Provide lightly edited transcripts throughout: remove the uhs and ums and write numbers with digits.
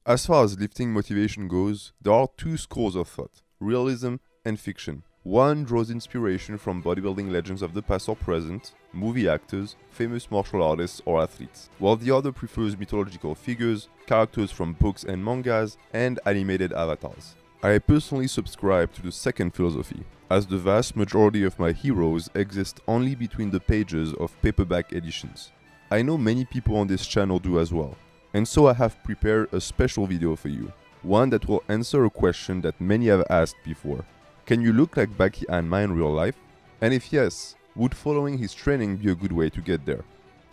As far as lifting motivation goes, there are two schools of thought, realism and fiction. One draws inspiration from bodybuilding legends of the past or present, movie actors, famous martial artists or athletes, while the other prefers mythological figures, characters from books and mangas, and animated avatars. I personally subscribe to the second philosophy, as the vast majority of my heroes exist only between the pages of paperback editions. I know many people on this channel do as well, and so I have prepared a special video for you, one that will answer a question that many have asked before. Can you look like Baki Hanma in real life? And if yes, would following his training be a good way to get there?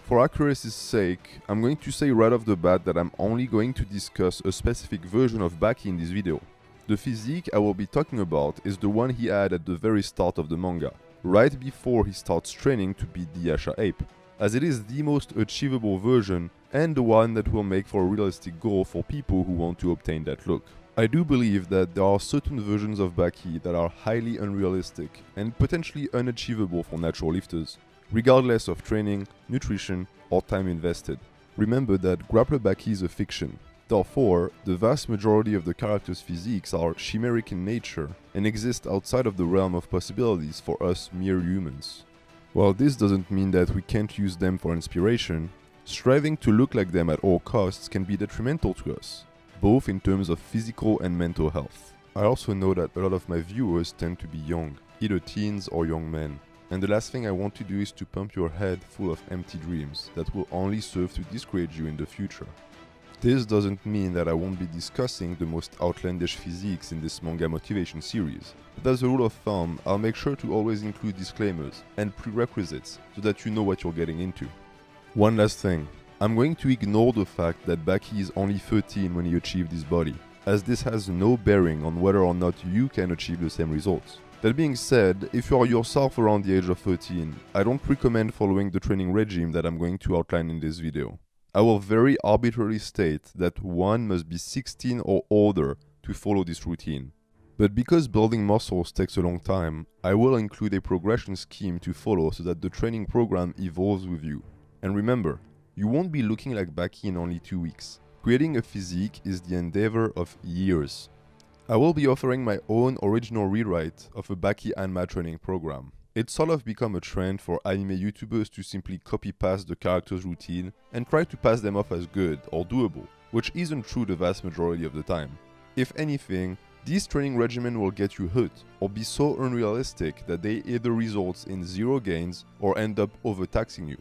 For accuracy's sake, I'm going to say right off the bat that I'm only going to discuss a specific version of Baki in this video. The physique I will be talking about is the one he had at the very start of the manga, right before he starts training to be the Yasha ape, as it is the most achievable version and the one that will make for a realistic goal for people who want to obtain that look. I do believe that there are certain versions of Baki that are highly unrealistic and potentially unachievable for natural lifters, regardless of training, nutrition, or time invested. Remember that Grappler Baki is a fiction. Therefore, the vast majority of the characters' physiques are chimeric in nature and exist outside of the realm of possibilities for us mere humans. While this doesn't mean that we can't use them for inspiration, striving to look like them at all costs can be detrimental to us, both in terms of physical and mental health. I also know that a lot of my viewers tend to be young, either teens or young men, and the last thing I want to do is to pump your head full of empty dreams that will only serve to discourage you in the future. This doesn't mean that I won't be discussing the most outlandish physiques in this manga motivation series, but as a rule of thumb, I'll make sure to always include disclaimers and prerequisites so that you know what you're getting into. One last thing, I'm going to ignore the fact that Baki is only 13 when he achieved his body, as this has no bearing on whether or not you can achieve the same results. That being said, if you are yourself around the age of 13, I don't recommend following the training regime that I'm going to outline in this video. I will very arbitrarily state that one must be 16 or older to follow this routine. But because building muscles takes a long time, I will include a progression scheme to follow so that the training program evolves with you. And remember, you won't be looking like Baki in only 2 weeks. Creating a physique is the endeavor of years. I will be offering my own original rewrite of a Baki Hanma training program. It's sort of become a trend for anime YouTubers to simply copy-paste the character's routine and try to pass them off as good or doable, which isn't true the vast majority of the time. If anything, this training regimen will get you hooked or be so unrealistic that they either result in zero gains or end up overtaxing you.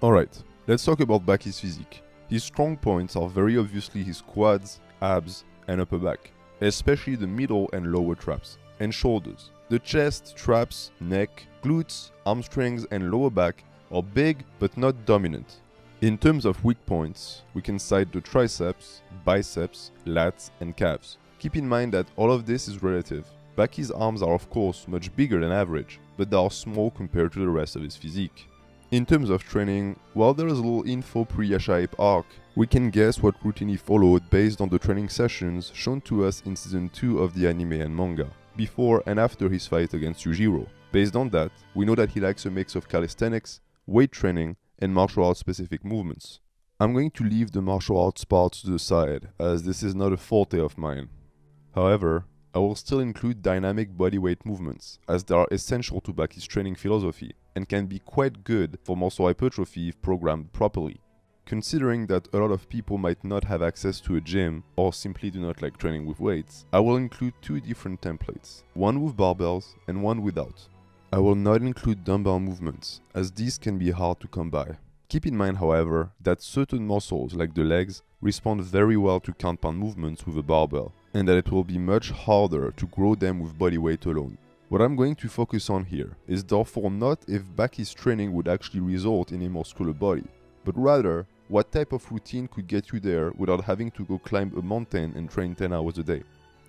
Alright, let's talk about Baki's physique. His strong points are very obviously his quads, abs, and upper back, especially the middle and lower traps, and shoulders. The chest, traps, neck, glutes, hamstrings, and lower back are big but not dominant. In terms of weak points, we can cite the triceps, biceps, lats, and calves. Keep in mind that all of this is relative. Baki's arms are of course much bigger than average, but they are small compared to the rest of his physique. In terms of training, while there is a little info pre-Yasha Ape arc, we can guess what routine he followed based on the training sessions shown to us in season 2 of the anime and manga, before and after his fight against Yujiro. Based on that, we know that he likes a mix of calisthenics, weight training, and martial arts specific movements. I'm going to leave the martial arts part to the side, as this is not a forte of mine. However, I will still include dynamic bodyweight movements, as they are essential to Baki's training philosophy and can be quite good for muscle hypertrophy if programmed properly. Considering that a lot of people might not have access to a gym or simply do not like training with weights, I will include 2 different templates, one with barbells and one without. I will not include dumbbell movements, as these can be hard to come by. Keep in mind, however, that certain muscles like the legs respond very well to count-pound movements with a barbell, and that it will be much harder to grow them with body weight alone. What I'm going to focus on here is therefore not if Baki's training would actually result in a muscular body, but rather what type of routine could get you there without having to go climb a mountain and train 10 hours a day.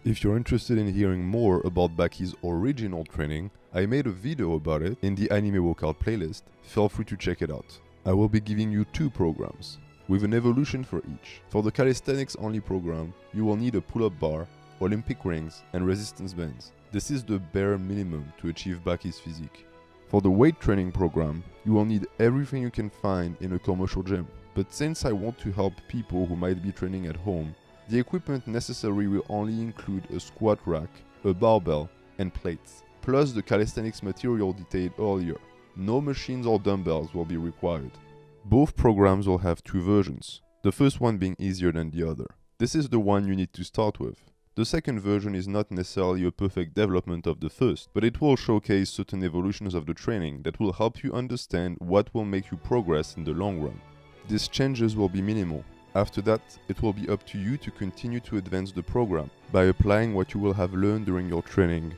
If you're interested in hearing more about Baki's original training, I made a video about it in the anime workout playlist, feel free to check it out. I will be giving you 2 programs, with an evolution for each. For the calisthenics only program, you will need a pull-up bar, Olympic rings, and resistance bands. This is the bare minimum to achieve Baki's physique. For the weight training program, you will need everything you can find in a commercial gym. But since I want to help people who might be training at home, The equipment necessary will only include a squat rack, a barbell, and plates, plus the calisthenics material detailed earlier. No machines or dumbbells will be required. Both programs will have two versions, the first one being easier than the other. This is the one you need to start with. The second version is not necessarily a perfect development of the first, but it will showcase certain evolutions of the training that will help you understand what will make you progress in the long run. These changes will be minimal. After that, it will be up to you to continue to advance the program by applying what you will have learned during your training.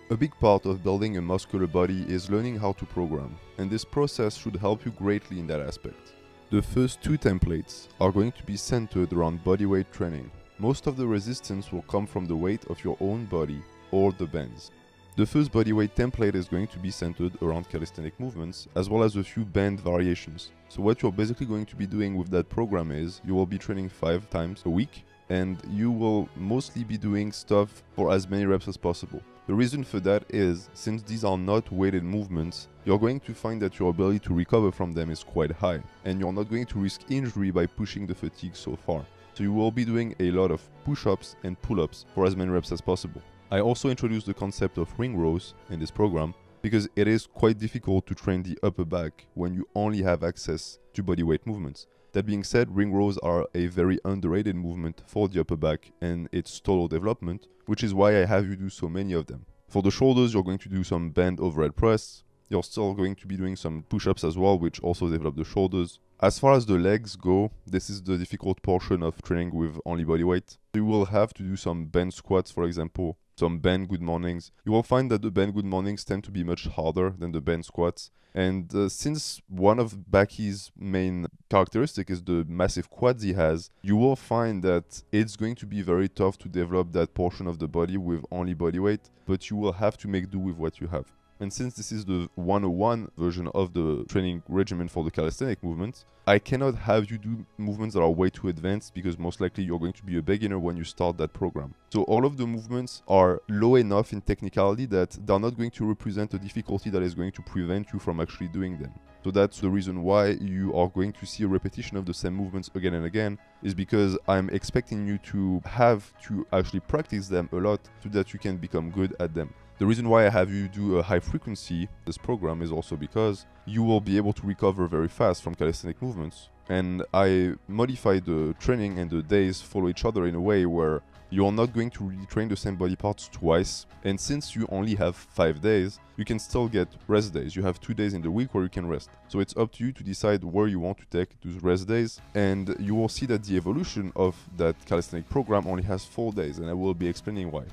A big part of building a muscular body is learning how to program, and this process should help you greatly in that aspect. The first two templates are going to be centered around bodyweight training. Most of the resistance will come from the weight of your own body or the bands. The first bodyweight template is going to be centered around calisthenic movements as well as a few band variations. So what you're basically going to be doing with that program is you will be training 5 times a week and you will mostly be doing stuff for as many reps as possible. The reason for that is, since these are not weighted movements, you're going to find that your ability to recover from them is quite high, and you're not going to risk injury by pushing the fatigue so far. So you will be doing a lot of push-ups and pull-ups for as many reps as possible. I also introduced the concept of ring rows in this program because it is quite difficult to train the upper back when you only have access to bodyweight movements. That being said, ring rows are a very underrated movement for the upper back and its total development, which is why I have you do so many of them. For the shoulders, you're going to do some band overhead press. You're still going to be doing some push-ups as well, which also develop the shoulders. As far as the legs go, this is the difficult portion of training with only body weight. You will have to do some band squats, for example, some band good mornings. You will find that the band good mornings tend to be much harder than the band squats. And since one of Baki's main characteristic is the massive quads he has, you will find that it's going to be very tough to develop that portion of the body with only body weight, but you will have to make do with what you have. And since this is the 101 version of the training regimen for the calisthenic movements, I cannot have you do movements that are way too advanced because most likely you're going to be a beginner when you start that program. So all of the movements are low enough in technicality that they're not going to represent a difficulty that is going to prevent you from actually doing them. So that's the reason why you are going to see a repetition of the same movements again and again, is because I'm expecting you to have to actually practice them a lot so that you can become good at them. The reason why I have you do a high frequency this program is also because you will be able to recover very fast from calisthenic movements. And I modify the training and the days follow each other in a way where you're not going to really train the same body parts twice. And since you only have 5 days, you can still get rest days. You have 2 days in the week where you can rest. So it's up to you to decide where you want to take those rest days. And you will see that the evolution of that calisthenic program only has 4 days, and I will be explaining why.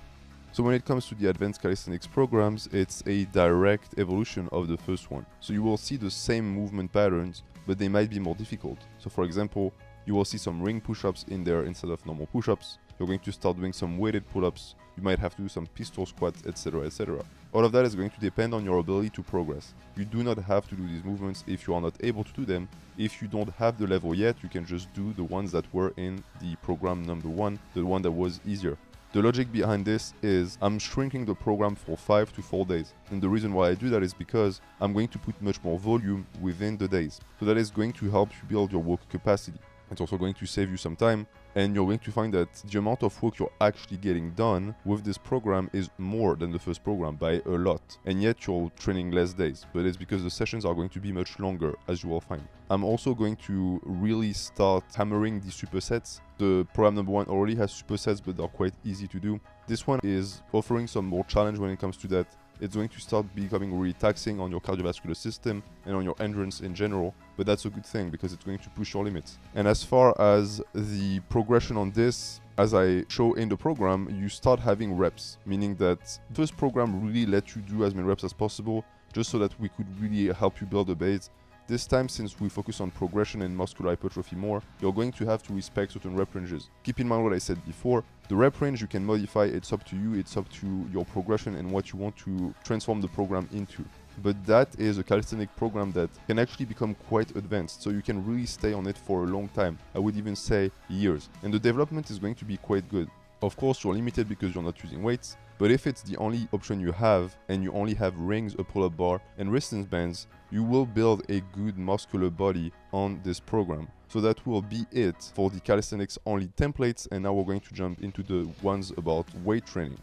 So when it comes to the advanced calisthenics programs, it's a direct evolution of the first one. So you will see the same movement patterns, but they might be more difficult. So for example, you will see some ring push-ups in there instead of normal push-ups. You're going to start doing some weighted pull-ups. You might have to do some pistol squats, etc., etc. All of that is going to depend on your ability to progress. You do not have to do these movements if you are not able to do them. If you don't have the level yet, you can just do the ones that were in the program number 1, the one that was easier. The logic behind this is I'm shrinking the program for 5 to 4 days. And the reason why I do that is because I'm going to put much more volume within the days. So that is going to help you build your work capacity. It's also going to save you some time, and you're going to find that the amount of work you're actually getting done with this program is more than the first program by a lot. And yet you're training less days, but it's because the sessions are going to be much longer, as you will find. I'm also going to really start hammering the supersets. The program number 1 already has supersets, but they're quite easy to do. This one is offering some more challenge when it comes to that. It's going to start becoming really taxing on your cardiovascular system and on your endurance in general, but that's a good thing because it's going to push your limits. And as far as the progression on this, as I show in the program, you start having reps, meaning that first program really let you do as many reps as possible, just so that we could really help you build a base. This time, since we focus on progression and muscular hypertrophy more, you're going to have to respect certain rep ranges. Keep in mind what I said before, the rep range you can modify, it's up to you, it's up to your progression and what you want to transform the program into. But that is a calisthenic program that can actually become quite advanced, so you can really stay on it for a long time. I would even say years. And the development is going to be quite good. Of course, you're limited because you're not using weights, but if it's the only option you have and you only have rings, a pull-up bar, and resistance bands, you will build a good muscular body on this program. So that will be it for the calisthenics only templates, and now we're going to jump into the ones about weight training.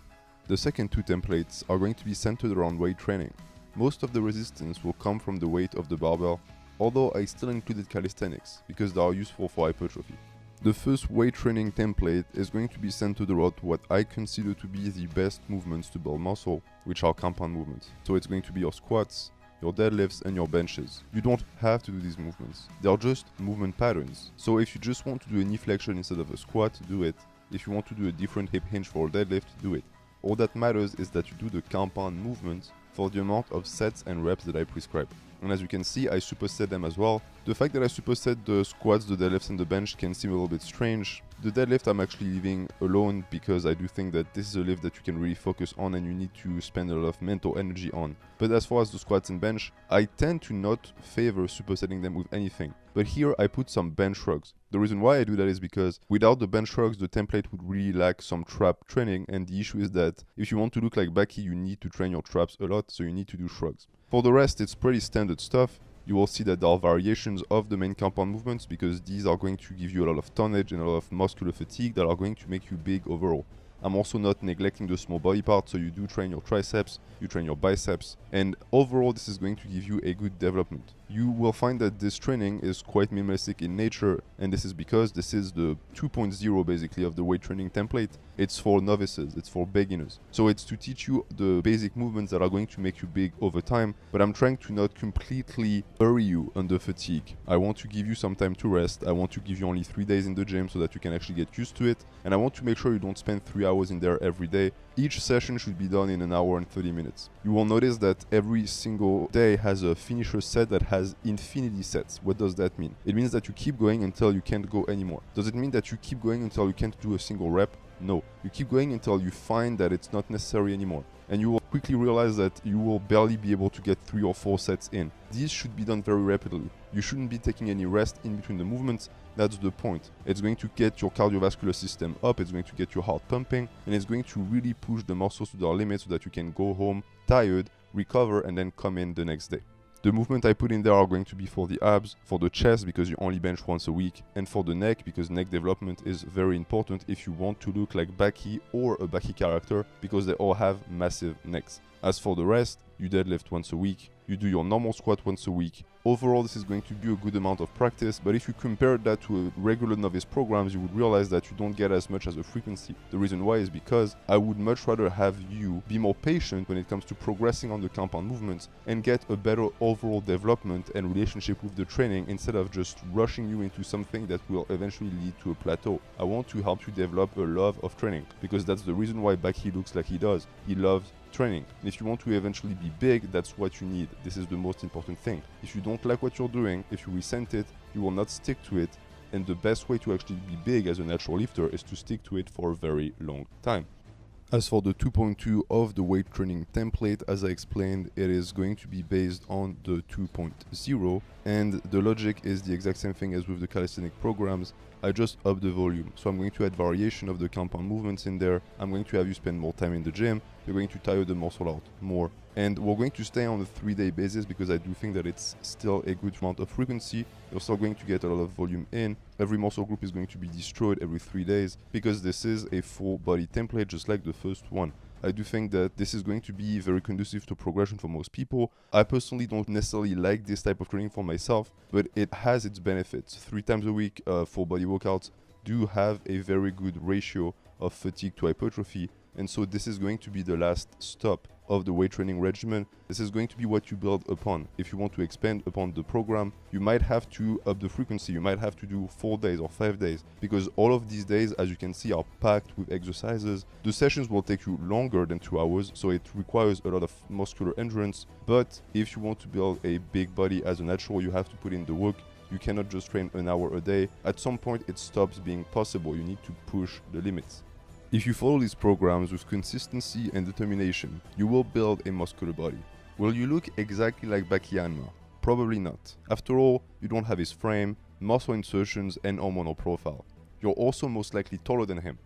The second two templates are going to be centered around weight training. Most of the resistance will come from the weight of the barbell, although I still included calisthenics because they are useful for hypertrophy. The first weight training template is going to be centered around what I consider to be the best movements to build muscle, which are compound movements. So it's going to be your squats, your deadlifts, and your benches. You don't have to do these movements. They are just movement patterns. So if you just want to do a knee flexion instead of a squat, do it. If you want to do a different hip hinge for a deadlift, do it. All that matters is that you do the compound movements for the amount of sets and reps that I prescribe. And as you can see, I superset them as well. The fact that I superset the squats, the deadlifts, and the bench can seem a little bit strange. The deadlift I'm actually leaving alone because I do think that this is a lift that you can really focus on and you need to spend a lot of mental energy on. But as far as the squats and bench, I tend to not favor supersetting them with anything. But here I put some bench shrugs. The reason why I do that is because without the bench shrugs, the template would really lack some trap training, and the issue is that if you want to look like Baki, you need to train your traps a lot, so you need to do shrugs. For the rest, it's pretty standard stuff. You will see that there are variations of the main compound movements because these are going to give you a lot of tonnage and a lot of muscular fatigue that are going to make you big overall. I'm also not neglecting the small body part, so you do train your triceps, you train your biceps, and overall this is going to give you a good development. You will find that this training is quite minimalistic in nature, and this is because this is the 2.0 basically of the weight training template. It's for novices, it's for beginners. So it's to teach you the basic movements that are going to make you big over time, but I'm trying to not completely bury you under fatigue. I want to give you some time to rest. I want to give you only 3 days in the gym so that you can actually get used to it, and I want to make sure you don't spend 3 hours in there every day. Each session should be done in 1 hour and 30 minutes. You will notice that every single day has a finisher set that has infinity sets. What does that mean? It means that you keep going until you can't go anymore. Does it mean that you keep going until you can't do a single rep? No. You keep going until you find that it's not necessary anymore. And you will quickly realize that you will barely be able to get 3 or 4 sets in. These should be done very rapidly. You shouldn't be taking any rest in between the movements. That's the point. It's going to get your cardiovascular system up, it's going to get your heart pumping, and it's going to really push the muscles to their limit so that you can go home tired, recover, and then come in the next day. The movement I put in there are going to be for the abs, for the chest because you only bench once a week, and for the neck because neck development is very important if you want to look like Baki or a Baki character because they all have massive necks. As for the rest, you deadlift once a week, you do your normal squat once a week. Overall, this is going to be a good amount of practice, but if you compare that to a regular novice programs, you would realize that you don't get as much as a frequency. The reason why is because I would much rather have you be more patient when it comes to progressing on the compound movements and get a better overall development and relationship with the training instead of just rushing you into something that will eventually lead to a plateau. I want to help you develop a love of training because that's the reason why Baki looks like he does. He loves training. And if you want to eventually be big, that's what you need. This is the most important thing. If you don't like what you're doing, if you resent it, you will not stick to it. And the best way to actually be big as a natural lifter is to stick to it for a very long time. As for the 2.2 of the weight training template, as I explained, it is going to be based on the 2.0, and the logic is the exact same thing as with the calisthenic programs. I just up the volume. So I'm going to add variation of the compound movements in there. I'm going to have you spend more time in the gym. You're going to tire the muscle out more. And we're going to stay on a 3-day basis because I do think that it's still a good amount of frequency. You're still going to get a lot of volume in. Every muscle group is going to be destroyed every 3 days because this is a full body template just like the first one. I do think that this is going to be very conducive to progression for most people. I personally don't necessarily like this type of training for myself, but it has its benefits. 3 times a week full body workouts do have a very good ratio of fatigue to hypertrophy, and so this is going to be the last stop of the weight training regimen. This is going to be what you build upon. If you want to expand upon the program, you might have to up the frequency. You might have to do 4 days or 5 days because all of these days, as you can see, are packed with exercises. The sessions will take you longer than 2 hours, so it requires a lot of muscular endurance. But if you want to build a big body as a natural, you have to put in the work. You cannot just train an hour a day. At some point, it stops being possible. You need to push the limits. If you follow these programs with consistency and determination, you will build a muscular body. Will you look exactly like Baki Hanma? Probably not. After all, you don't have his frame, muscle insertions, and hormonal profile. You're also most likely taller than him.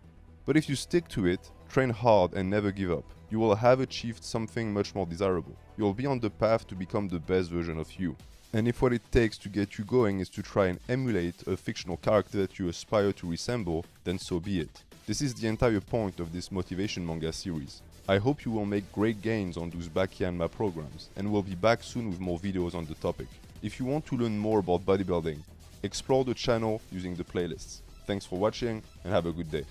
But if you stick to it, train hard and never give up, you will have achieved something much more desirable. You'll be on the path to become the best version of you. And if what it takes to get you going is to try and emulate a fictional character that you aspire to resemble, then so be it. This is the entire point of this motivation manga series. I hope you will make great gains on those Baki Hanma programs, and we'll be back soon with more videos on the topic. If you want to learn more about bodybuilding, explore the channel using the playlists. Thanks for watching and have a good day.